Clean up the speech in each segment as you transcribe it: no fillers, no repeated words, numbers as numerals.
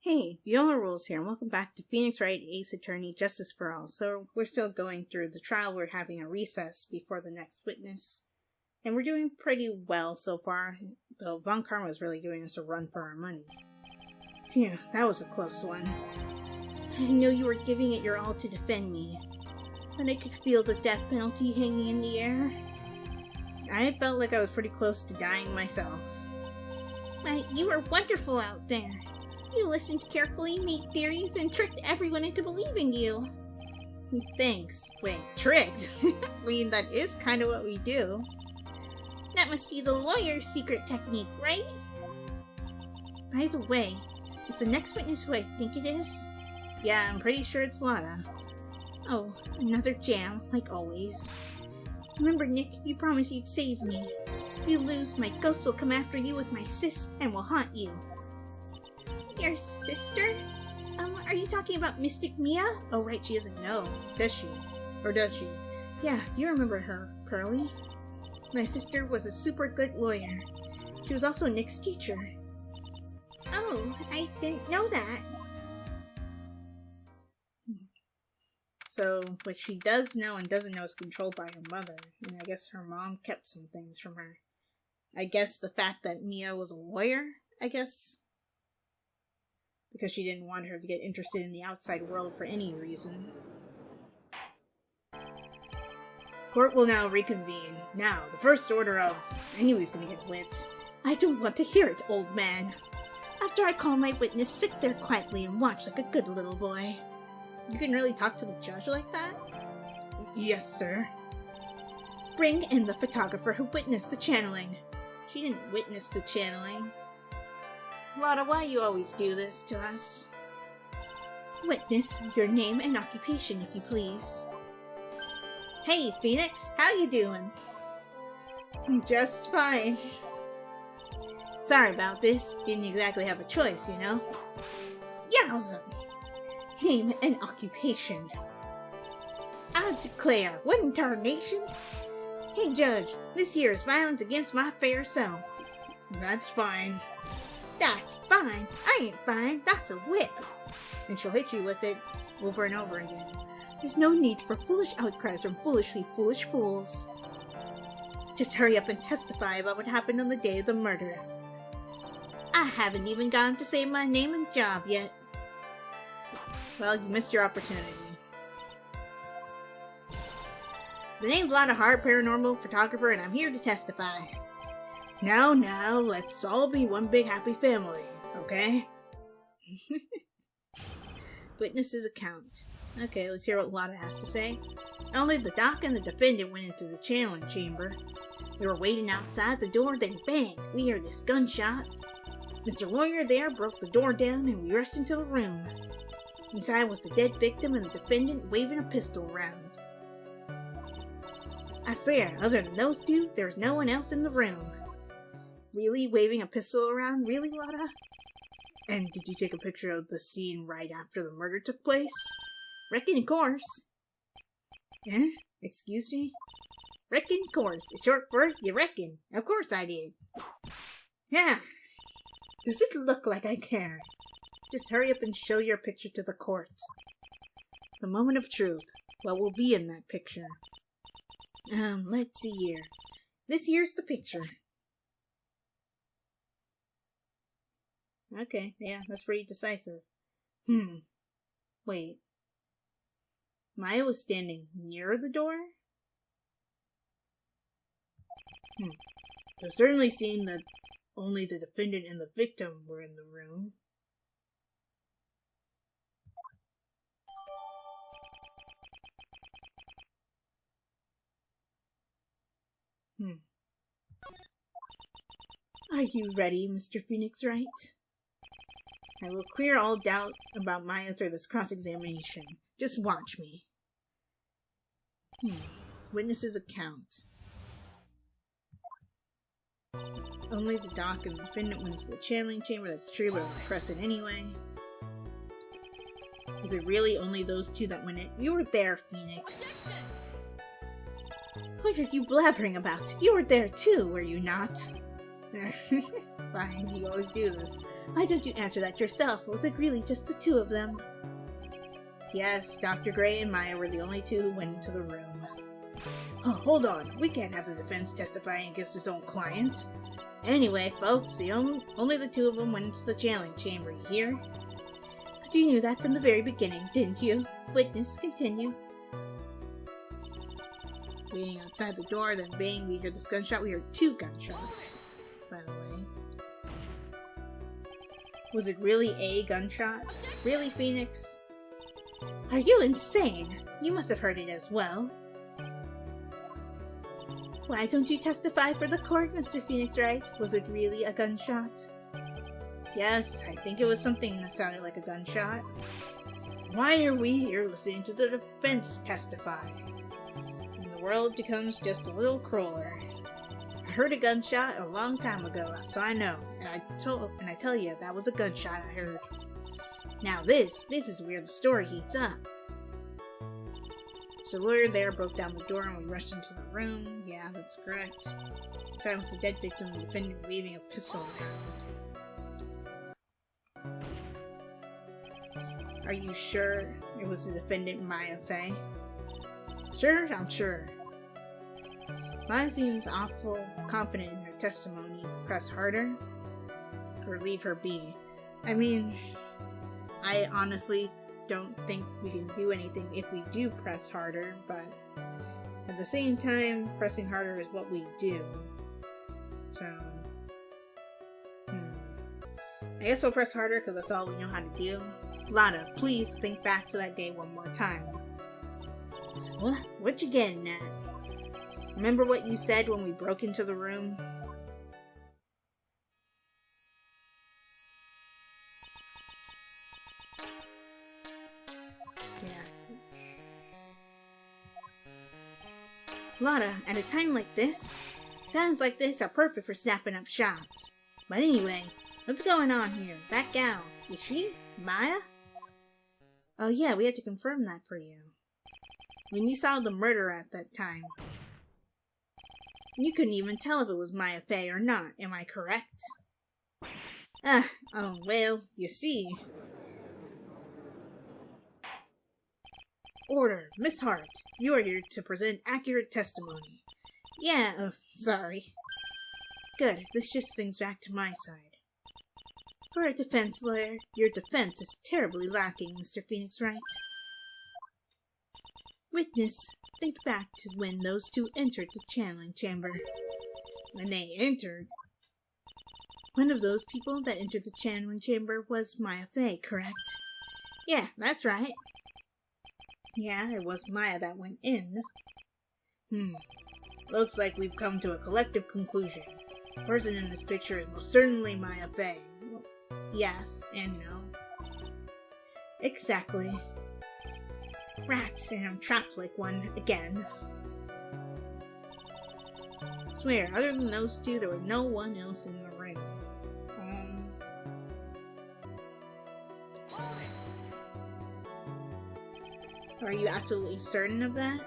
Hey, Viola Rules here, and welcome back to Phoenix Wright, Ace Attorney, Justice for All. So, we're still going through the trial. We're having a recess before the next witness. And we're doing pretty well so far, though Von Karma is really giving us a run for our money. Phew, that was a close one. I know you were giving it your all to defend me, but I could feel the death penalty hanging in the air. I felt like I was pretty close to dying myself. You were wonderful out there. You listened carefully, made theories, and tricked everyone into believing you. Thanks. Wait, tricked? I mean, that is kind of what we do. That must be the lawyer's secret technique, right? By the way, is the next witness who I think it is? Yeah, I'm pretty sure it's Lotta. Oh, another jam, like always. Remember, Nick, you promised you'd save me. If you lose, my ghost will come after you with my sis and will haunt you. Your sister? Are you talking about Mystic Mia? Oh, right, she doesn't know, does she? Or does she? Yeah, you remember her, Pearly. My sister was a super good lawyer. She was also Nick's teacher. Oh, I didn't know that. So, what she does know and doesn't know is controlled by her mother. And I guess her mom kept some things from her. I guess the fact that Mia was a lawyer, I guess. Because she didn't want her to get interested in the outside world for any reason. Court will now reconvene. Now, the first order of... I knew he was going to get whipped. I don't want to hear it, old man. After I call my witness, sit there quietly and watch like a good little boy. You can really talk to the judge like that? Yes, sir. Bring in the photographer who witnessed the channeling. She didn't witness the channeling. Lotta, why you always do this to us? Witness your name and occupation, if you please. Hey, Phoenix, how you doing? Just fine. Sorry about this. Didn't exactly have a choice, you know? Yowza! Name and occupation. I declare, what in tarnation? Hey, Judge, this here is violence against my fair self. That's fine. That's fine. I ain't fine. That's a whip. And she'll hit you with it over and over again. There's no need for foolish outcries from foolishly foolish fools. Just hurry up and testify about what happened on the day of the murder. I haven't even gotten to say my name and job yet. Well, you missed your opportunity. The name's Lotta Hart, paranormal photographer, and I'm here to testify. Now, let's all be one big happy family, okay? Witness's account. Okay, let's hear what Lotta has to say. Only the doc and the defendant went into the channeling chamber. We were waiting outside the door, then bang, we heard this gunshot. Mr. Lawyer there broke the door down and we rushed into the room. Inside was the dead victim and the defendant waving a pistol around. I swear, other than those two, there's no one else in the room. Really? Waving a pistol around? Really, Lotta? And did you take a picture of the scene right after the murder took place? Reckon, of course. Eh? Excuse me? Reckon, of course. It's short for you reckon. Of course I did. Yeah. Does it look like I care? Just hurry up and show your picture to the court. The moment of truth. What will be in that picture? Let's see here. This here's the picture. Okay, yeah, that's pretty decisive. Wait. Maya was standing near the door? I've certainly seen that only the defendant and the victim were in the room. Are you ready, Mr. Phoenix Wright? I will clear all doubt about Maya through this cross-examination. Just watch me. Witness's account. Only the doc and the defendant went into the channeling chamber. That's true, but I'll press it anyway. Was it really only those two that went in? You were there, Phoenix. What are you blabbering about? You were there too, were you not? Fine, you always do this. Why don't you answer that yourself? Was it really just the two of them? Yes, Dr. Gray and Maya were the only two who went into the room. Oh, hold on. We can't have the defense testifying against his own client. Anyway, folks, only the two of them went into the channeling chamber, you hear? But you knew that from the very beginning, didn't you? Witness, continue. Waiting outside the door, then bang, we hear this gunshot. We heard 2 gunshots, by the way. Was it really a gunshot? Really, Phoenix? Are you insane? You must have heard it as well. Why don't you testify for the court, Mr. Phoenix Wright? Was it really a gunshot? Yes, I think it was something that sounded like a gunshot. Why are we here listening to the defense testify? And the world becomes just a little crueler. I heard a gunshot a long time ago, so I know. And I tell you, that was a gunshot I heard. Now this is where the story heats up. So the lawyer there broke down the door and we rushed into the room. Yeah, that's correct. Inside was the dead victim, the defendant waving a pistol around. Are you sure it was the defendant, Maya Fey? Sure, I'm sure. Maya seems awful confident in her testimony. Press harder? Or leave her be? I mean, I honestly don't think we can do anything if we do press harder, but at the same time, pressing harder is what we do. So, I guess we'll press harder because that's all we know how to do. Lotta, please think back to that day one more time. What you getting at? Remember what you said when we broke into the room? Lotta, at a time like this? Times like this are perfect for snapping up shots. But anyway, what's going on here? That gal, is she Maya? Oh yeah, we had to confirm that for you. When you saw the murder at that time, you couldn't even tell if it was Maya Fey or not, am I correct? Oh well, you see. Order, Miss Hart, you are here to present accurate testimony. Yeah, sorry. Good, this shifts things back to my side. For a defense lawyer, your defense is terribly lacking, Mr. Phoenix Wright. Witness, think back to when those two entered the channeling chamber. When they entered? One of those people that entered the channeling chamber was Maya Fey, correct? Yeah, that's right. Yeah, it was Maya that went in. Looks like we've come to a collective conclusion. The person in this picture is most certainly Maya Fey. Well, yes and no. Exactly. Rats, and I'm trapped like one again. I swear, other than those two, there was no one else in the room. Are you absolutely certain of that?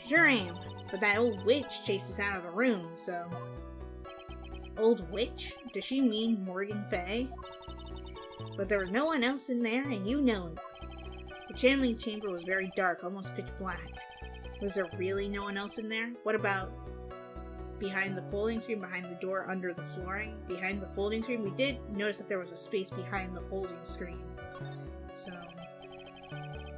Sure am, but that old witch chased us out of the room, so... Old witch? Does she mean Morgan Fey? But there was no one else in there, and you know it. The channeling chamber was very dark, almost pitch black. Was there really no one else in there? What about behind the folding screen, behind the door, under the flooring? Behind the folding screen? We did notice that there was a space behind the folding screen. So...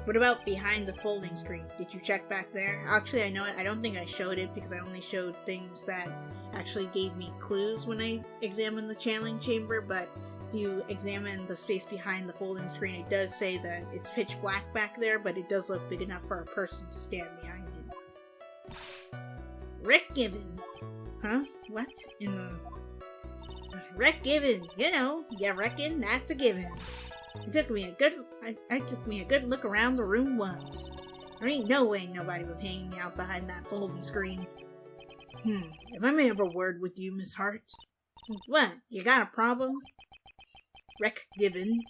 what about behind the folding screen? Did you check back there? Actually, I know it. I don't think I showed it because I only showed things that actually gave me clues when I examined the channeling chamber, but if you examine the space behind the folding screen, it does say that it's pitch black back there, but it does look big enough for a person to stand behind it. Rick Given. Huh? What? In the... Rick Given. You know, you reckon that's a given. It took me a good look around the room once. There ain't no way nobody was hanging out behind that folding screen. If I may have a word with you, Miss Hart. What? You got a problem? Rick Given.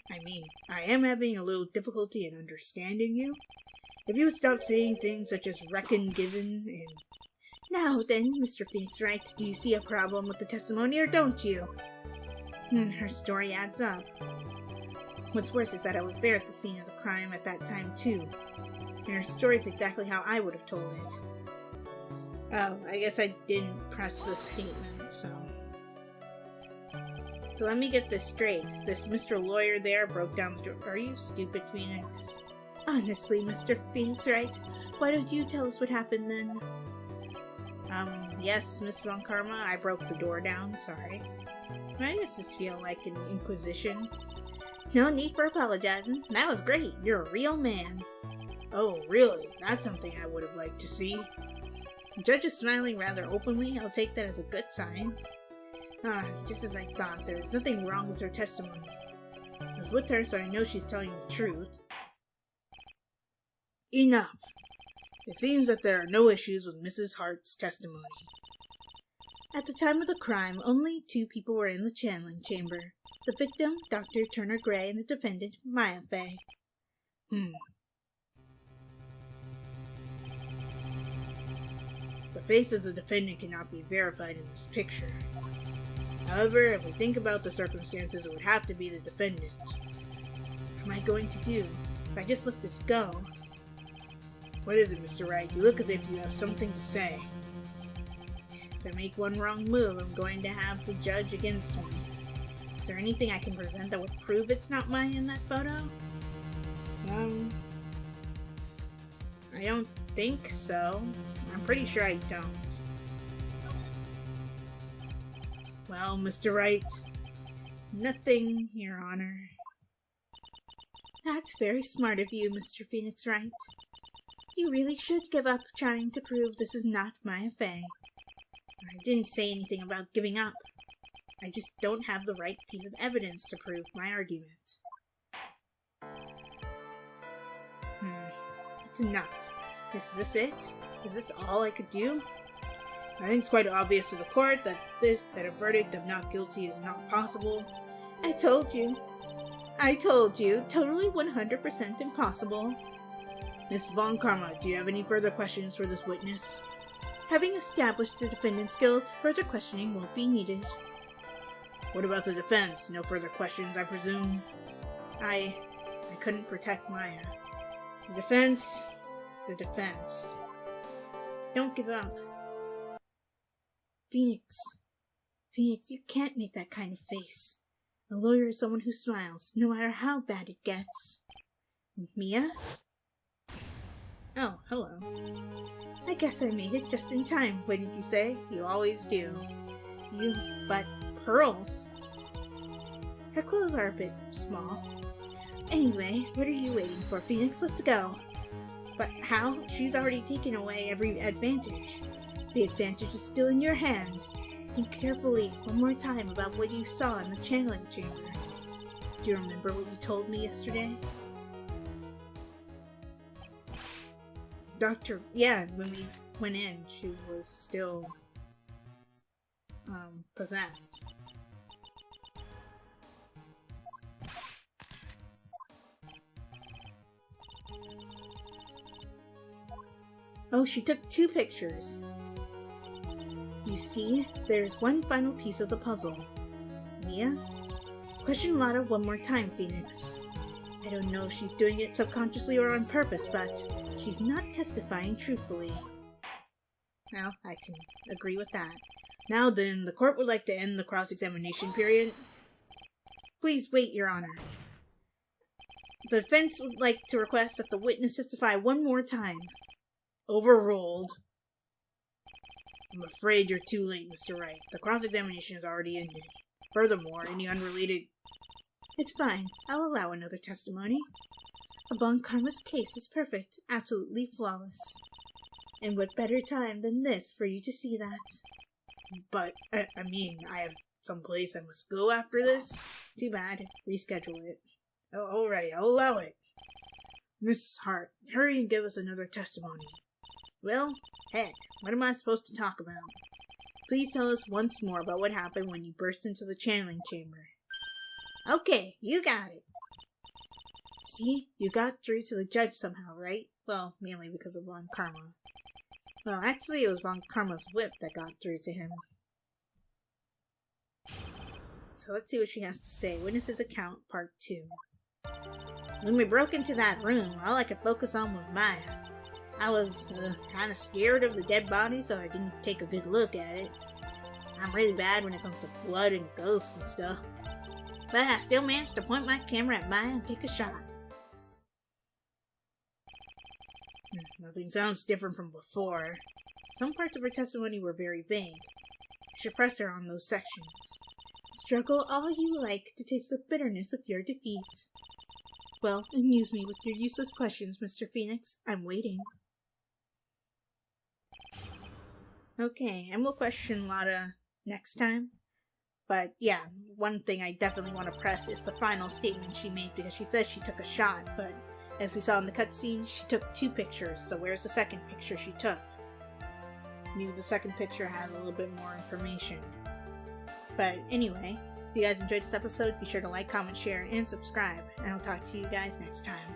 I am having a little difficulty in understanding you. If you would stop saying things such as Reckin Given and Now then, Mr. Phoenix Wright, do you see a problem with the testimony or don't you? Her story adds up. What's worse is that I was there at the scene of the crime at that time too. And her story is exactly how I would have told it. Oh, I guess I didn't press the statement, so... So let me get this straight. This Mr. Lawyer there broke down the door. Are you stupid, Phoenix? Honestly, Mr. Phoenix Wright, why don't you tell us what happened then? Yes, Miss Von Karma, I broke the door down, sorry. Why does this feel like an inquisition? No need for apologizing. That was great. You're a real man. Oh, really? That's something I would have liked to see. The judge is smiling rather openly. I'll take that as a good sign. Just as I thought, there's nothing wrong with her testimony. I was with her, so I know she's telling the truth. Enough! It seems that there are no issues with Mrs. Hart's testimony. At the time of the crime, only 2 people were in the channeling chamber. The victim, Dr. Turner Gray, and the defendant, Maya Fey. The face of the defendant cannot be verified in this picture. However, if we think about the circumstances, it would have to be the defendant. What am I going to do? If I just let this go... What is it, Mr. Wright? You look as if you have something to say. If I make one wrong move, I'm going to have the judge against me. Is there anything I can present that would prove it's not Maya in that photo? I don't think so. I'm pretty sure I don't. Well, Mr. Wright, nothing, Your Honor. That's very smart of you, Mr. Phoenix Wright. You really should give up trying to prove this is not Maya Fey. I didn't say anything about giving up. I just don't have the right piece of evidence to prove my argument. It's enough. Is this it? Is this all I could do? I think it's quite obvious to the court that a verdict of not guilty is not possible. I told you. Totally 100% impossible. Miss Von Karma, do you have any further questions for this witness? Having established the defendant's guilt, further questioning won't be needed. What about the defense? No further questions, I presume? I couldn't protect Maya. The defense. Don't give up. Phoenix, you can't make that kind of face. A lawyer is someone who smiles, no matter how bad it gets. Mia? Oh, hello. I guess I made it just in time. What did you say? You always do. But pearls? Her clothes are a bit small. Anyway, what are you waiting for, Phoenix? Let's go. But how? She's already taken away every advantage. The advantage is still in your hand. Think carefully one more time about what you saw in the channeling chamber. Do you remember what you told me yesterday? When we went in, she was still possessed. Oh, she took 2 pictures. You see, there's one final piece of the puzzle. Mia? Question Lotta one more time, Phoenix. I don't know if she's doing it subconsciously or on purpose, but she's not testifying truthfully. Well, I can agree with that. Now then, the court would like to end the cross-examination period. Please wait, Your Honor. The defense would like to request that the witness testify one more time. Overruled. I'm afraid you're too late, Mr. Wright. The cross-examination has already ended. Furthermore, any unrelated... It's fine. I'll allow another testimony. Von Karma's case is perfect, absolutely flawless. And what better time than this for you to see that? But, I have some place I must go after this? Too bad. Reschedule it. Oh, alright, I'll allow it. Miss Hart, hurry and give us another testimony. Well, heck, what am I supposed to talk about? Please tell us once more about what happened when you burst into the channeling chamber. Okay, you got it. See, you got through to the judge somehow, right? Well, mainly because of Von Karma. Well, actually, it was Von Karma's whip that got through to him. So let's see what she has to say. Witness's account, part 2. When we broke into that room, all I could focus on was Maya. I was kind of scared of the dead body, so I didn't take a good look at it. I'm really bad when it comes to blood and ghosts and stuff. But I still managed to point my camera at Maya and take a shot. Nothing sounds different from before. Some parts of her testimony were very vague. I should press her on those sections. Struggle all you like to taste the bitterness of your defeat. Well, amuse me with your useless questions, Mr. Phoenix. I'm waiting. Okay, and we'll question Lotta next time. But yeah, one thing I definitely want to press is the final statement she made, because she says she took a shot, but as we saw in the cutscene, she took 2 pictures, so where's the second picture she took? Maybe the second picture has a little bit more information. But anyway, if you guys enjoyed this episode, be sure to like, comment, share, and subscribe, and I'll talk to you guys next time.